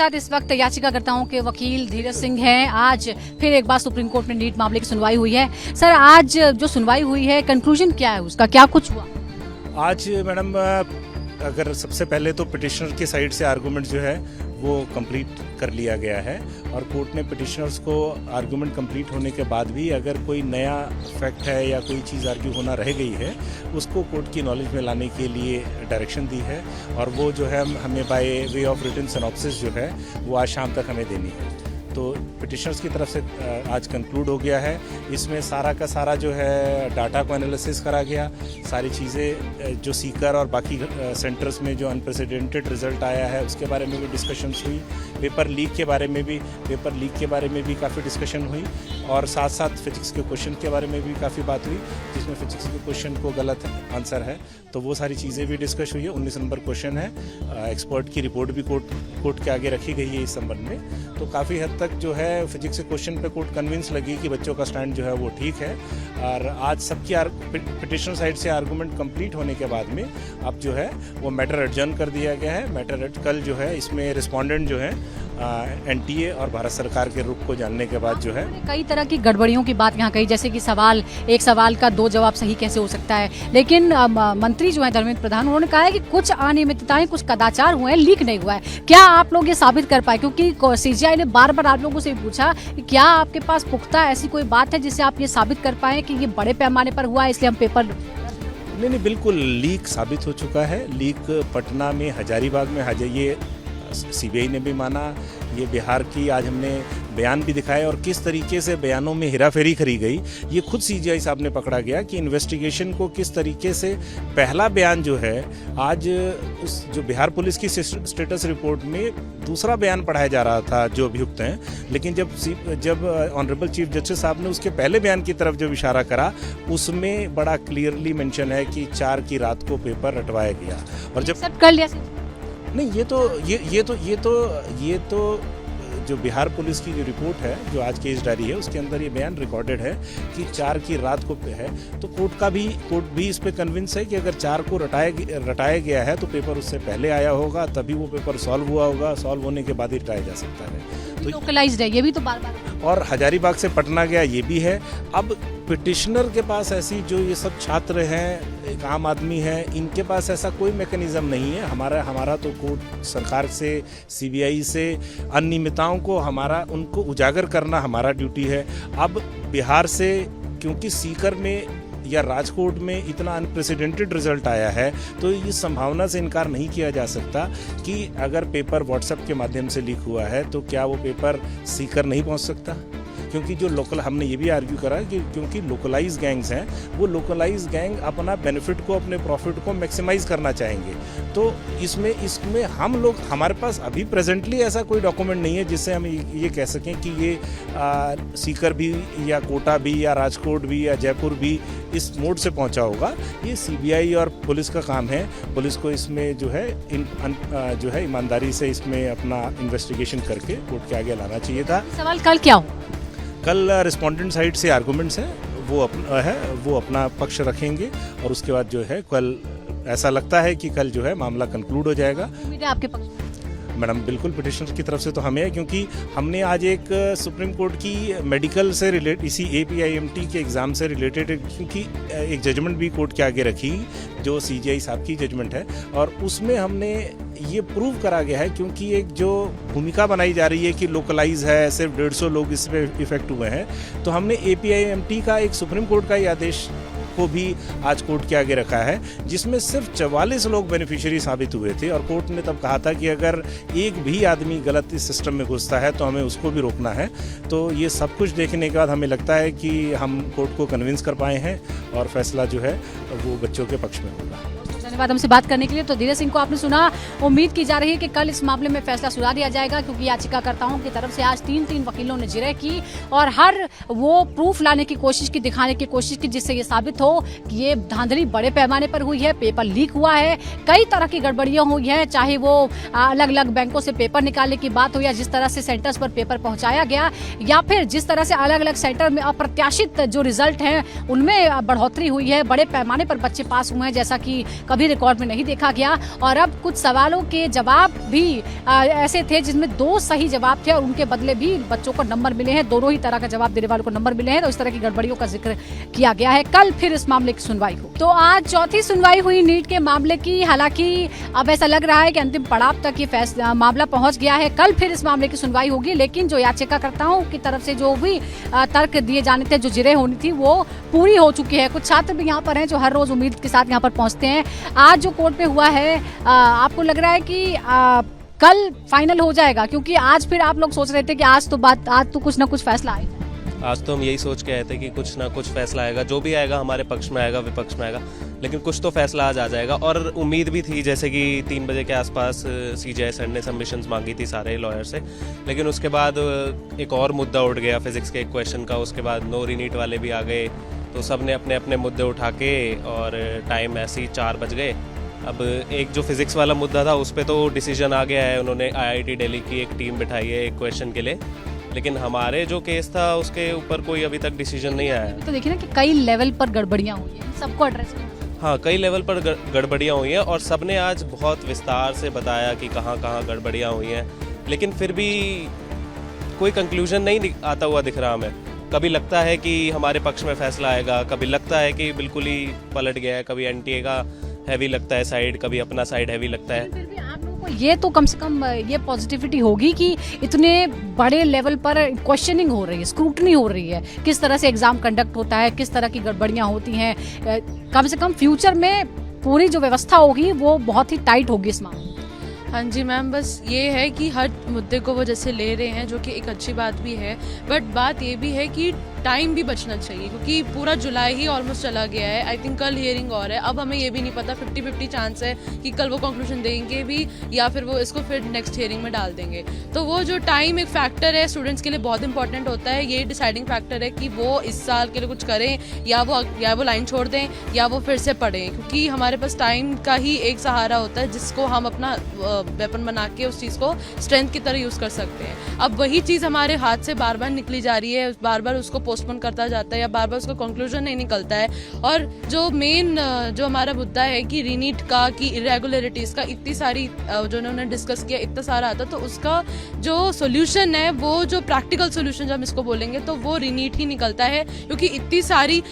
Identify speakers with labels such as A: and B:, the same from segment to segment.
A: साथ इस वक्त याचिकाकर्ताओं के वकील धीरज सिंह हैं। आज फिर एक बार सुप्रीम कोर्ट में नीट मामले की सुनवाई हुई है। सर, आज जो सुनवाई हुई है, कंक्लूजन क्या है उसका, क्या कुछ हुआ?
B: आज मैडम, अगर सबसे पहले तो पिटिशनर की साइड से आर्गूमेंट जो है वो कंप्लीट कर लिया गया है और कोर्ट ने पिटिशनर्स को आर्गूमेंट कंप्लीट होने के बाद भी अगर कोई नया फैक्ट है या कोई चीज़ आर्ग्यू होना रह गई है उसको कोर्ट की नॉलेज में लाने के लिए डायरेक्शन दी है और वो जो है हमें by way of written synopsis जो है वो आज शाम तक हमें देनी है। तो पिटिशनर्स की तरफ से आज कंक्लूड हो गया है। इसमें सारा का सारा जो है डाटा को एनालिसिस करा गया, सारी चीज़ें जो सीकर और बाकी सेंटर्स में जो अनप्रेसिडेंटेड रिजल्ट आया है उसके बारे में भी डिस्कशंस हुई। पेपर लीक के बारे में भी काफ़ी डिस्कशन हुई और साथ साथ फिजिक्स के क्वेश्चन के बारे में भी काफ़ी बात हुई जिसमें फिजिक्स के क्वेश्चन को गलत आंसर है, तो वो सारी चीज़ें भी डिस्कस हुई है। 19 नंबर क्वेश्चन है, एक्सपर्ट की रिपोर्ट भी कोर्ट के आगे रखी गई है इस संबंध में। तो काफ़ी हद तक जो है फिजिक्स के क्वेश्चन पे कोर्ट कन्विंस लगी कि बच्चों का स्टैंड जो है वो ठीक है। और आज सबकी पिटिशनर साइड से आर्गूमेंट कंप्लीट होने के बाद में अब जो है वो मैटर एडजर्न कर दिया गया है। कल जो है इसमें रिस्पोंडेंट जो है एनटीए और भारत सरकार के रुख को जानने के बाद जो है
A: कई तरह की गड़बड़ियों की बात यहाँ कही, जैसे कि एक सवाल का 2 जवाब सही कैसे हो सकता है। लेकिन मंत्री जो है धर्मेंद्र प्रधान, उन्होंने कहा है कि कुछ अनियमितताएं, कुछ कदाचार हुए हैं, लीक नहीं हुआ है। क्या आप लोग ये साबित कर पाए? क्योंकि सीजीआई ने बार बार आप लोगों से पूछा कि क्या आपके पास पुख्ता ऐसी कोई बात है जिससे आप ये साबित कर पाए कि ये बड़े पैमाने पर हुआ है, इसलिए हम पेपर
B: नहीं, बिल्कुल लीक साबित हो चुका है। लीक पटना में हजारीबाग में ये सीबीआई ने भी माना, ये बिहार की आज हमने बयान भी दिखाए और किस तरीके से बयानों में हेराफेरी करी गई ये खुद सीजीआई साहब ने पकड़ा गया कि इन्वेस्टिगेशन को किस तरीके से पहला बयान जो है आज उस जो बिहार पुलिस की स्टेटस रिपोर्ट में दूसरा बयान पढ़ाया जा रहा था जो अभियुक्त हैं, लेकिन जब ऑनरेबल चीफ जस्टिस साहब ने उसके पहले बयान की तरफ जब इशारा करा उसमें बड़ा क्लियरली मेंशन है कि 4 की रात को पेपर रटवाया गया। और जब
A: सब कर लिया
B: नहीं, ये तो जो बिहार पुलिस की जो रिपोर्ट है जो आज केस डायरी है उसके अंदर ये बयान रिकॉर्डेड है कि 4 की रात को है। तो कोर्ट भी इस पे कन्विंस है कि अगर 4 को रटाया गया है तो पेपर उससे पहले आया होगा, तभी वो पेपर सॉल्व हुआ होगा, सॉल्व होने के बाद ही रटाया जा सकता है।
A: तो लोकलाइज्ड है, ये भी तो बार-बार।
B: और हजारीबाग से पटना गया ये भी है। अब पिटिशनर के पास ऐसी जो ये सब छात्र हैं, एक आम आदमी है, इनके पास ऐसा कोई मैकेनिज्म नहीं है। हमारा तो कोर्ट सरकार से, सीबीआई से अनियमितताओं को उनको उजागर करना हमारा ड्यूटी है। अब बिहार से क्योंकि सीकर में या राजकोट में इतना अनप्रेसिडेंटेड रिजल्ट आया है तो इस संभावना से इनकार नहीं किया जा सकता कि अगर पेपर व्हाट्सएप के माध्यम से लीक हुआ है तो क्या वो पेपर सीकर नहीं पहुंच सकता। क्योंकि जो हमने ये भी आर्ग्यू करा कि क्योंकि लोकलाइज गैंग्स हैं, वो लोकलाइज गैंग अपना बेनिफिट को, अपने प्रॉफिट को मैक्सिमाइज करना चाहेंगे। तो इसमें हमारे पास अभी प्रेजेंटली ऐसा कोई डॉक्यूमेंट नहीं है जिससे हम ये कह सकें कि ये सीकर भी या कोटा भी या राजकोट भी या जयपुर भी इस मोड से पहुंचा होगा। ये सीबीआई और पुलिस का काम है। पुलिस को इसमें जो है ईमानदारी से इसमें अपना इन्वेस्टिगेशन करके कोर्ट के आगे लाना चाहिए था।
A: सवाल कल क्या हो?
B: कल रिस्पोंडेंट साइड से आर्गूमेंट्स हैं वो अपना पक्ष रखेंगे और उसके बाद जो है कल ऐसा लगता है कि कल जो है मामला कंक्लूड हो जाएगा।
A: उम्मीद है आपके पक्ष?
B: मैडम बिल्कुल पिटिशनर की तरफ से तो हमें है, क्योंकि हमने आज एक सुप्रीम कोर्ट की मेडिकल से रिलेटेड इसी APIMT के एग्ज़ाम से रिलेटेड क्योंकि एक जजमेंट भी कोर्ट के आगे रखी जो सीजीआई साहब की जजमेंट है और उसमें हमने ये प्रूव करा गया है क्योंकि एक जो भूमिका बनाई जा रही है कि लोकलाइज है, सिर्फ 150 लोग इस पर इफेक्ट हुए हैं, तो हमने APIMT का एक सुप्रीम कोर्ट का ही आदेश को भी आज कोर्ट के आगे रखा है जिसमें सिर्फ 44 लोग बेनिफिशियरी साबित हुए थे और कोर्ट ने तब कहा था कि अगर एक भी आदमी गलत इस सिस्टम में घुसता है तो हमें उसको भी रोकना है। तो ये सब कुछ देखने के बाद हमें लगता है कि हम कोर्ट को कन्विंस कर पाए हैं और फैसला जो है वो बच्चों के पक्ष में होगा।
A: धन्यवाद हमसे बात करने के लिए। तो धीरज सिंह को आपने सुना। उम्मीद की जा रही है कि कल इस मामले में फैसला सुना दिया जाएगा क्योंकि याचिकाकर्ताओं की तरफ से आज 3 वकीलों ने जिरह की और हर वो प्रूफ लाने की कोशिश की, दिखाने की कोशिश की जिससे ये साबित हो कि ये धांधली बड़े पैमाने पर हुई है, पेपर लीक हुआ है, कई तरह की गड़बड़ियां हुई हैं, चाहे वो अलग अलग बैंकों से पेपर निकालने की बात हो या जिस तरह से सेंटर्स पर पेपर पहुंचाया गया या फिर जिस तरह से अलग अलग सेंटर में अप्रत्याशित जो रिजल्ट हैं उनमें बढ़ोतरी हुई है, बड़े पैमाने पर बच्चे पास हुए हैं, जैसा कि कभी रिकॉर्ड में नहीं देखा गया। और अब कुछ सवालों के जवाब भी ऐसे थे जिसमें 2 सही जवाब थे और उनके बदले भी बच्चों को नंबर मिले हैं। दोनों ही तरह का जवाब देने वालों को नंबर मिले हैं। तो इस तरह की गड़बड़ियों का जिक्र किया गया है। कल फिर इस मामले की सुनवाई हो। तो आज चौथी सुनवाई हुई नीट के मामले की। हालांकि अब ऐसा लग रहा है कि अंतिम पड़ाव तक ये मामला पहुंच गया है। कल फिर इस मामले की सुनवाई होगी, लेकिन जो याचिकाकर्ताओं की तरफ से जो भी तर्क दिए जाने थे, जो जिरह होनी थी, वो पूरी हो चुकी है। कुछ छात्र भी यहाँ पर हैं जो हर रोज उम्मीद के साथ यहाँ पर पहुंचते हैं। आज जो कोर्ट में हुआ है, आपको लग रहा है कि कल फाइनल हो जाएगा? क्योंकि आज फिर आप लोग सोच रहे थे कि आज तो कुछ ना कुछ फैसला आएगा।
C: आज तो हम यही सोच के आए थे कि कुछ ना कुछ फैसला आएगा, जो भी आएगा हमारे पक्ष में आएगा, विपक्ष में आएगा, लेकिन कुछ तो फैसला आज आ जाएगा। और उम्मीद भी थी, जैसे कि 3 बजे के आसपास CJI सर ने सबमिशंस मांगी थी सारे लॉयर से, लेकिन उसके बाद एक और मुद्दा उठ गया फिजिक्स के एक क्वेश्चन का। उसके बाद नो रीनीट वाले भी आ गए, तो सब ने अपने अपने मुद्दे उठा के और टाइम ऐसे ही 4 बज गए। अब एक जो फिजिक्स वाला मुद्दा था उस पर तो डिसीजन आ गया है, उन्होंने IIT दिल्ली की एक टीम बिठाई है एक क्वेश्चन के लिए, लेकिन हमारे जो केस था उसके ऊपर कोई अभी तक डिसीजन नहीं आया है।
A: तो देखिए ना कि कई लेवल पर गड़बड़ियां हुई हैं, सबको एड्रेस करना।
C: हाँ, कई लेवल पर गड़बड़ियाँ हुई हैं और सबने आज बहुत विस्तार से बताया कि कहाँ कहाँ गड़बड़ियाँ हुई हैं, लेकिन फिर भी कोई कंक्लूजन नहीं आता हुआ दिख रहा हमें। कभी लगता है कि हमारे पक्ष में फैसला आएगा, कभी लगता है कि बिल्कुल ही पलट गया है, कभी NTA का हैवी लगता है साइड, कभी अपना साइड हैवी लगता है।
A: फिर भी आप लोगों को ये तो कम से कम ये पॉजिटिविटी होगी कि इतने बड़े लेवल पर क्वेश्चनिंग हो रही है, स्क्रूटनी हो रही है, किस तरह से एग्जाम कंडक्ट होता है, किस तरह की गड़बड़ियां होती हैं। कम से कम फ्यूचर में पूरी जो व्यवस्था होगी वो बहुत ही टाइट होगी इस मामले में।
D: हाँ जी मैम, बस ये है कि हर मुद्दे को वो जैसे ले रहे हैं, जो कि एक अच्छी बात भी है, बट बात ये भी है कि टाइम भी बचना चाहिए, क्योंकि पूरा जुलाई ही ऑलमोस्ट चला गया है। आई थिंक कल हियरिंग और है। अब हमें ये भी नहीं पता, 50-50 चांस है कि कल वो कंक्लूजन देंगे भी या फिर वो इसको फिर नेक्स्ट हियरिंग में डाल देंगे। तो वो जो टाइम एक फैक्टर है स्टूडेंट्स के लिए बहुत इंपॉर्टेंट होता है। ये डिसाइडिंग फैक्टर है कि वो इस साल के लिए कुछ करें या वो लाइन छोड़ दें या वो फिर से पढ़ें, क्योंकि हमारे पास टाइम का ही एक सहारा होता है जिसको हम अपना वेपन बना के उस चीज़ को स्ट्रेंथ की तरह यूज़ कर सकते हैं। अब वही चीज़ हमारे हाथ से बार बार निकली जा रही है, बार बार उसको पोस्टपोन करता जाता है या बार बार उसका कंक्लूजन नहीं निकलता है। और जो मेन जो हमारा मुद्दा है कि रीनीट का, कि इरेगुलरिटीज़ का, इतनी सारी जो उन्होंने डिस्कस किया, इतना सारा आता, तो उसका जो सोल्यूशन है, वो जो प्रैक्टिकल सोल्यूशन जो हम इसको बोलेंगे, तो वो रीनीट ही निकलता है। क्योंकि इतनी सारी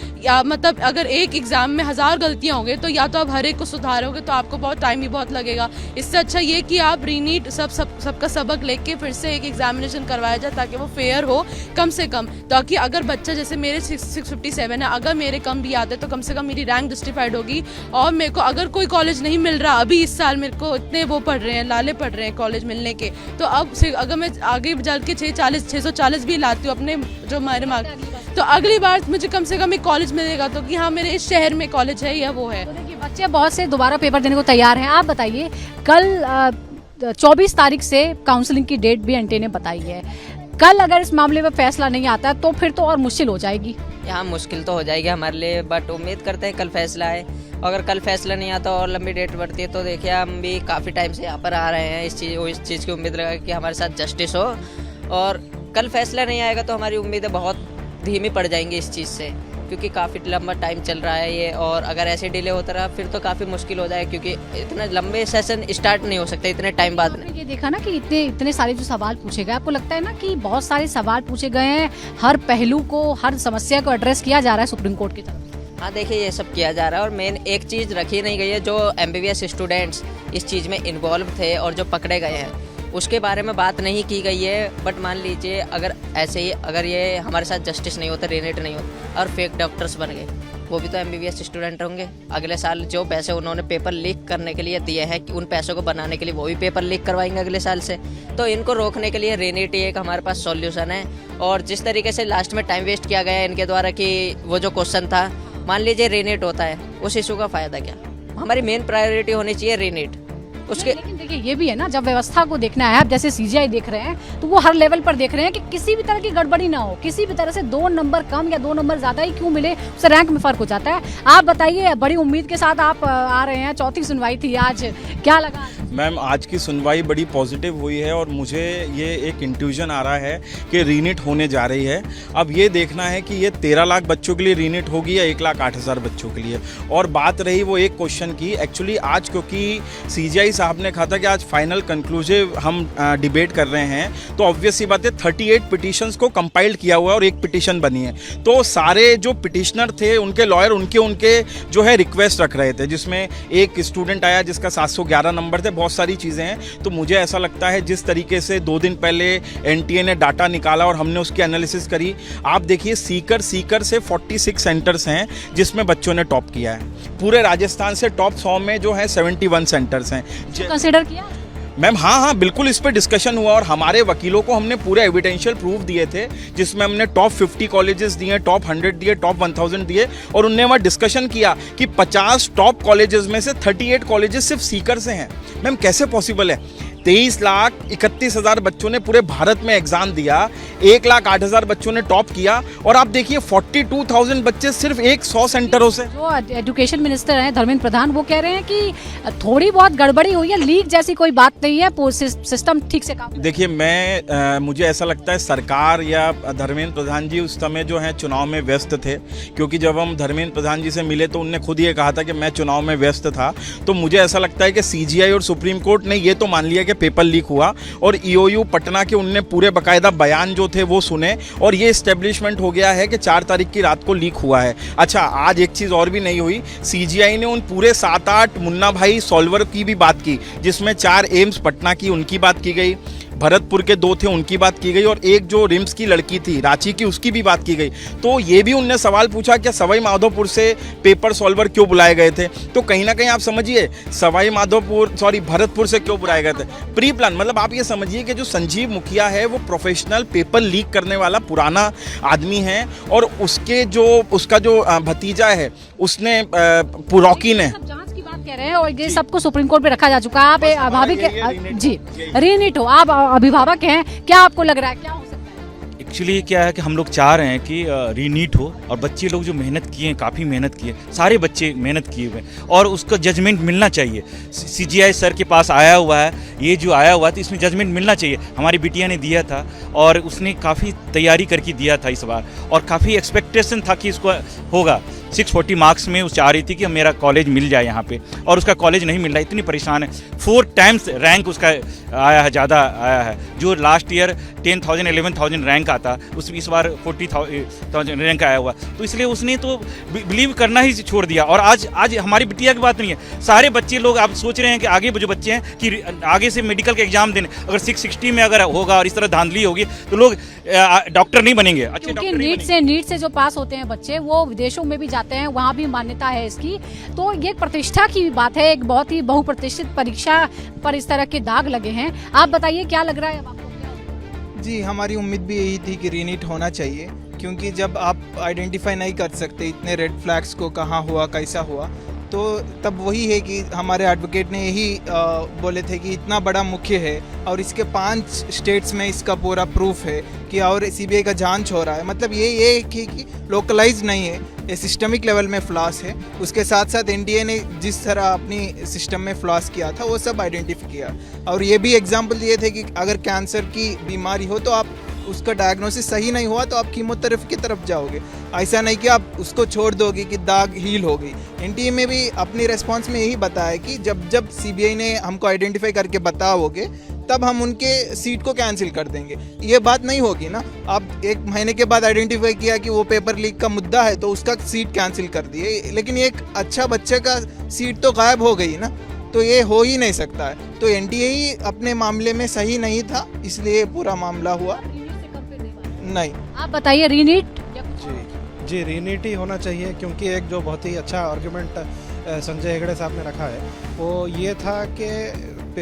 D: मतलब अगर एक एग्जाम में 1000 गलतियाँ होंगी तो या तो आप हर एक को सुधारोगे तो आपको बहुत टाइम भी बहुत लगेगा। इससे अच्छा ये कि आप रीनीट सबका सबक लेके फिर से एक एग्जामिनेशन करवाया जाए ताकि वो फेयर हो कम से कम, ताकि अगर बच्चा, जैसे मेरे 657 है, अगर मेरे कम भी आते तो कम से कम मेरी रैंक जस्टिफाइड होगी। और मेरे को अगर कोई कॉलेज नहीं मिल रहा अभी इस साल, मेरे को इतने वो पढ़ रहे हैं, लाले पढ़ रहे हैं कॉलेज मिलने के, तो अब अगर मैं आगे चल के 640 भी लाती हूँ अपने जो हमारे मार्क्स, तो अगली बार मुझे कम से कम एक कॉलेज मिलेगा, तो कि हाँ मेरे इस शहर में कॉलेज है या वो है।
A: तो देखिए, बच्चे बहुत से दोबारा पेपर देने को तैयार हैं। आप बताइए, कल 24 तारीख से काउंसलिंग की डेट भी NTA ने बताई है। कल अगर इस मामले में फैसला नहीं आता तो फिर तो और मुश्किल हो जाएगी।
E: यहाँ मुश्किल तो हो जाएगी हमारे लिए, बट उम्मीद करते हैं कल फैसला आए। अगर कल फैसला नहीं आता और लंबी डेट बढ़ती है तो देखिए, हम भी काफ़ी टाइम से यहाँ पर आ रहे हैं, इस चीज़ की उम्मीद लगा कि हमारे साथ जस्टिस हो। और कल फैसला नहीं आएगा तो हमारी उम्मीदें बहुत धीमी पड़ जाएंगी इस चीज़ से, क्योंकि काफ़ी लंबा टाइम चल रहा है ये, और अगर ऐसे डिले होता रहा फिर तो काफ़ी मुश्किल हो जाएगा, क्योंकि इतने लंबे सेशन स्टार्ट नहीं हो सकते इतने टाइम बाद में।
A: ये देखा ना कि इतने सारे जो सवाल पूछे गए, आपको लगता है ना कि बहुत सारे सवाल पूछे गए हैं, हर पहलू को, हर समस्या को एड्रेस किया जा रहा है सुप्रीम कोर्ट की तरफ?
E: हाँ देखिए, ये सब किया जा रहा है, और मेन एक चीज़ रखी नहीं गई है, जो MBBS स्टूडेंट्स इस चीज़ में इन्वॉल्व थे और जो पकड़े गए हैं उसके बारे में बात नहीं की गई है। बट मान लीजिए अगर ऐसे ही अगर ये हमारे साथ जस्टिस नहीं होता, रीनीट नहीं होता और फेक डॉक्टर्स बन गए, वो भी तो MBBS स्टूडेंट होंगे। अगले साल जो पैसे उन्होंने पेपर लीक करने के लिए दिए हैं, कि उन पैसों को बनाने के लिए वो भी पेपर लीक करवाएंगे अगले साल से। तो इनको रोकने के लिए रीनीट एक हमारे पास सॉल्यूशन है। और जिस तरीके से लास्ट में टाइम वेस्ट किया गया इनके द्वारा, कि वो जो क्वेश्चन था, मान लीजिए रीनीट होता है, उस इशू का फ़ायदा क्या? हमारी मेन प्रायोरिटी होनी चाहिए रीनीट, उसके
A: लेकिन देखिए ये भी है ना, जब व्यवस्था को देखना है, आप जैसे सीजीआई देख रहे हैं तो वो हर लेवल पर देख रहे हैं कि किसी भी तरह की गड़बड़ी ना हो, किसी भी तरह से 2 नंबर कम या 2 नंबर ज्यादा ही क्यों मिले, उससे रैंक में फर्क हो जाता है। आप बताइए, बड़ी उम्मीद के साथ आप आ रहे हैं, चौथी सुनवाई थी आज, क्या लगा?
F: मैम आज की सुनवाई बड़ी पॉजिटिव हुई है और मुझे ये एक इंट्यूजन आ रहा है कि रीनिट होने जा रही है। अब ये देखना है कि ये 13 लाख बच्चों के लिए रीनिट होगी या 1,08,000 बच्चों के लिए। और बात रही वो एक क्वेश्चन की, एक्चुअली आज क्योंकि सीजीआई साहब ने कहा था कि आज फाइनल कंक्लूसिव हम डिबेट कर रहे हैं, तो ऑब्वियस सी बात है 38 पिटिशंस को कंपाइल्ड किया हुआ है और एक पिटिशन बनी है। तो सारे जो पिटिशनर थे उनके लॉयर उनके जो है रिक्वेस्ट रख रहे थे, जिसमें एक स्टूडेंट आया जिसका 711 नंबर थे, बहुत सारी चीज़ें हैं। तो मुझे ऐसा लगता है जिस तरीके से 2 दिन पहले एनटीए ने डाटा निकाला और हमने उसकी एनालिसिस करी, आप देखिए सीकर से 46 सेंटर्स हैं जिसमें बच्चों ने टॉप किया है। पूरे राजस्थान से टॉप 100 में जो है 71 सेंटर्स हैं।
A: कंसिडर किया
F: मैम हाँ बिल्कुल, इस पे डिस्कशन हुआ और हमारे वकीलों को हमने पूरे एविडेंशियल प्रूफ दिए थे, जिसमें हमने टॉप 50 कॉलेजेस दिए, टॉप 100 दिए, टॉप 1000 दिए और उनने वहाँ डिस्कशन किया कि 50 टॉप कॉलेजेस में से 38 कॉलेजेस सिर्फ सीकर से हैं। मैम कैसे पॉसिबल है? 23,31,000 बच्चों ने पूरे भारत में एग्जाम दिया, 1,08,000 बच्चों ने टॉप किया और आप देखिए 42,000 बच्चे सिर्फ 100 सेंटरों से।
A: जो एजुकेशन मिनिस्टर हैं धर्मेंद्र प्रधान, वो कह रहे हैं कि थोड़ी बहुत गड़बड़ी हुई है, लीक जैसी कोई बात नहीं है, सिस्टम ठीक से काम।
F: देखिए मुझे ऐसा लगता है सरकार या धर्मेंद्र प्रधान जी उस समय जो है चुनाव में व्यस्त थे, क्योंकि जब हम धर्मेंद्र प्रधान जी से मिले तो उनने खुद ये कहा था कि मैं चुनाव में व्यस्त था। तो मुझे ऐसा लगता है कि सीजीआई और सुप्रीम कोर्ट ने ये तो मान लिया कि पेपर लीक हुआ और ईओयू पटना के उनने पूरे बाकायदा बयान जो थे वो सुने और ये एस्टेब्लिशमेंट हो गया है कि 4 तारीख की रात को लीक हुआ है। अच्छा, आज एक चीज़ और भी नहीं हुई, सीजीआई ने उन पूरे 7-8 मुन्ना भाई सॉल्वर की भी बात की, जिसमें 4 एम्स पटना की उनकी बात की गई, भरतपुर के 2 थे उनकी बात की गई और एक जो रिम्स की लड़की थी रांची की उसकी भी बात की गई। तो ये भी उनने सवाल पूछा कि सवाई माधोपुर से पेपर सॉल्वर क्यों बुलाए गए थे। तो कहीं ना कहीं आप समझिए भरतपुर से क्यों बुलाए गए थे, प्री प्लान। मतलब आप ये समझिए कि जो संजीव मुखिया है वो प्रोफेशनल पेपर लीक करने वाला पुराना आदमी है और उसका जो भतीजा है उसने पुरौकी ने
A: कह रहे हैं और ये सबको सुप्रीम कोर्ट पे रखा जा चुका है। आप अभिभावक जी रीनिट हो, आप अभिभावक हैं, क्या आपको लग रहा है क्या हो सकता है?
G: एक्चुअली क्या है कि हम लोग चाह रहे हैं कि रीनीट हो और बच्चे लोग जो मेहनत किए हैं, काफ़ी मेहनत किए, सारे बच्चे मेहनत किए हुए और उसका जजमेंट मिलना चाहिए। सीजीआई सर के पास आया हुआ है, ये जो आया हुआ था इसमें जजमेंट मिलना चाहिए। हमारी बिटिया ने दिया था और उसने काफ़ी तैयारी करके दिया था इस बार और काफ़ी एक्सपेक्टेशन था कि इसको होगा। 640 मार्क्स में वो चाह रही थी कि मेरा कॉलेज मिल जाए यहाँ पे और उसका कॉलेज नहीं मिल रहा, इतनी परेशान है। 4 टाइम्स रैंक उसका आया है, ज़्यादा आया है। जो लास्ट ईयर 10,000 11,000 रैंक आता, उसमें इस बार 40,000 रैंक आया हुआ। तो इसलिए उसने तो बिलीव करना ही छोड़ दिया। और आज हमारी बिटिया की बात नहीं है, सारे बच्चे लोग आप सोच रहे हैं कि आगे जो बच्चे हैं कि आगे से मेडिकल के एग्जाम देने, अगर 660 में अगर होगा और इस तरह धांधली होगी तो लोग डॉक्टर नहीं बनेंगे, अच्छे डॉक्टर नहीं बनेंगे।
A: नीट से जो पास होते हैं बच्चे वो विदेशों में भी जाते हैं, वहाँ भी मान्यता है इसकी। तो ये प्रतिष्ठा की बात है, एक बहुत ही बहुप्रतिष्ठित परीक्षा पर इस तरह के दाग लगे हैं। आप बताइए क्या लग रहा है आपको?
H: जी, हमारी उम्मीद भी यही थी कि रीनिट होना चाहिए, क्योंकि जब आप आइडेंटिफाई नहीं कर सकते इतने रेड फ्लैग्स को, कहाँ हुआ कैसा हुआ, तो तब वही है कि हमारे एडवोकेट ने यही बोले थे कि इतना बड़ा मुख्य है और इसके 5 स्टेट्स में इसका पूरा प्रूफ है कि और सीबीआई का जांच हो रहा है। मतलब ये कि लोकलाइज नहीं है, ये सिस्टमिक लेवल में फ्लॉस है। उसके साथ साथ एनडीए ने जिस तरह अपनी सिस्टम में फ्लॉस किया था वो सब आइडेंटिफाई किया और ये भी एग्जाम्पल दिए थे कि अगर कैंसर की बीमारी हो तो आप उसका डायग्नोसिस सही नहीं हुआ तो आप कीमोथेरेपी की तरफ जाओगे, ऐसा नहीं कि आप उसको छोड़ दोगे कि दाग हील हो गई। एनटीए में भी अपनी रेस्पॉन्स में यही बताया कि जब सीबीआई ने हमको आइडेंटिफाई करके बताओगे तब हम उनके सीट को कैंसिल कर देंगे। ये बात नहीं होगी ना, आप 1 महीने के बाद आइडेंटिफाई किया कि वो पेपर लीक का मुद्दा है तो उसका सीट कैंसिल कर दिए, लेकिन एक अच्छा बच्चे का सीट तो गायब हो गई ना, तो ये हो ही नहीं सकता है। तो एनटीए ही अपने मामले में सही नहीं था, इसलिए पूरा मामला हुआ नहीं।
A: आप बताइए रीनीट?
I: जी रीनीट ही होना चाहिए, क्योंकि एक जो बहुत ही अच्छा आर्गुमेंट संजय हेगड़े साहब ने रखा है वो ये था कि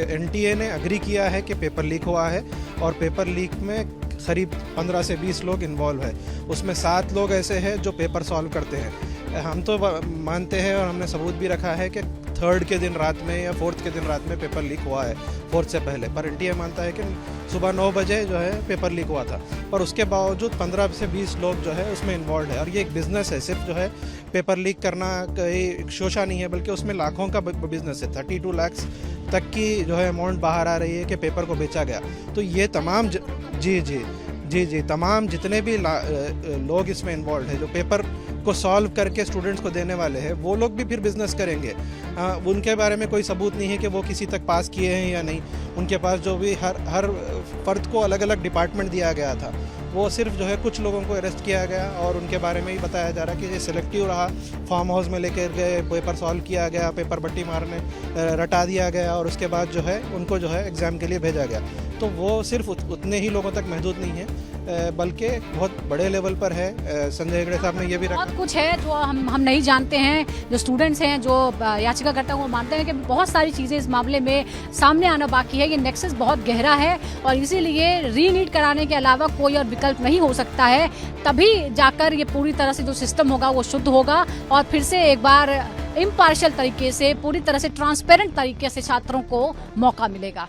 I: एनटीए ने अग्री किया है कि पेपर लीक हुआ है और पेपर लीक में करीब 15 से 20 लोग इन्वॉल्व है, उसमें 7 लोग ऐसे हैं जो पेपर सॉल्व करते हैं। हम तो मानते हैं और हमने सबूत भी रखा है कि थर्ड के दिन रात में या फोर्थ के दिन रात में पेपर लीक हुआ है, फोर्थ से पहले। पर एनटीए मानता है कि सुबह 9 बजे जो है पेपर लीक हुआ था, पर उसके बावजूद 15 से 20 लोग जो है उसमें इन्वॉल्व है। और ये एक बिजनेस है, सिर्फ जो है पेपर लीक करना कोई शोशा नहीं है, बल्कि उसमें लाखों का बिजनेस है। 32 लाख तक की जो है अमाउंट बाहर आ रही है कि पेपर को बेचा गया। तो ये तमाम जी तमाम जितने भी लोग इसमें इन्वॉल्व है, जो पेपर को सॉल्व करके स्टूडेंट्स को देने वाले हैं, वो लोग भी फिर बिजनेस करेंगे। उनके बारे में कोई सबूत नहीं है कि वो किसी तक पास किए हैं या नहीं। उनके पास जो भी हर फर्द को अलग अलग डिपार्टमेंट दिया गया था, वो सिर्फ जो है कुछ लोगों को अरेस्ट किया गया और उनके बारे में ही बताया जा रहा है कि ये सिलेक्टिव रहा। फार्म हाउस में लेकर गए, पेपर सॉल्व किया गया, पेपर बट्टी मारने रटा दिया गया और उसके बाद जो है उनको जो है एग्ज़ाम के लिए भेजा गया। तो वो सिर्फ उतने ही लोगों तक महदूद नहीं है, बल्कि बहुत बड़े लेवल पर है। संजय हेगड़े साहब ने ये भी
A: बहुत कुछ है जो हम नहीं जानते हैं। जो स्टूडेंट्स हैं, जो याचिकाकर्ता वो मानते हैं कि बहुत सारी चीज़ें इस मामले में सामने आना बाकी है। ये नेक्सस बहुत गहरा है और इसीलिए रीनीट कराने के अलावा कोई और विकल्प नहीं हो सकता है। तभी जाकर ये पूरी तरह से जो सिस्टम होगा वो शुद्ध होगा और फिर से एक बार इम्पार्शियल तरीके से, पूरी तरह से ट्रांसपेरेंट तरीके से छात्रों को मौका मिलेगा।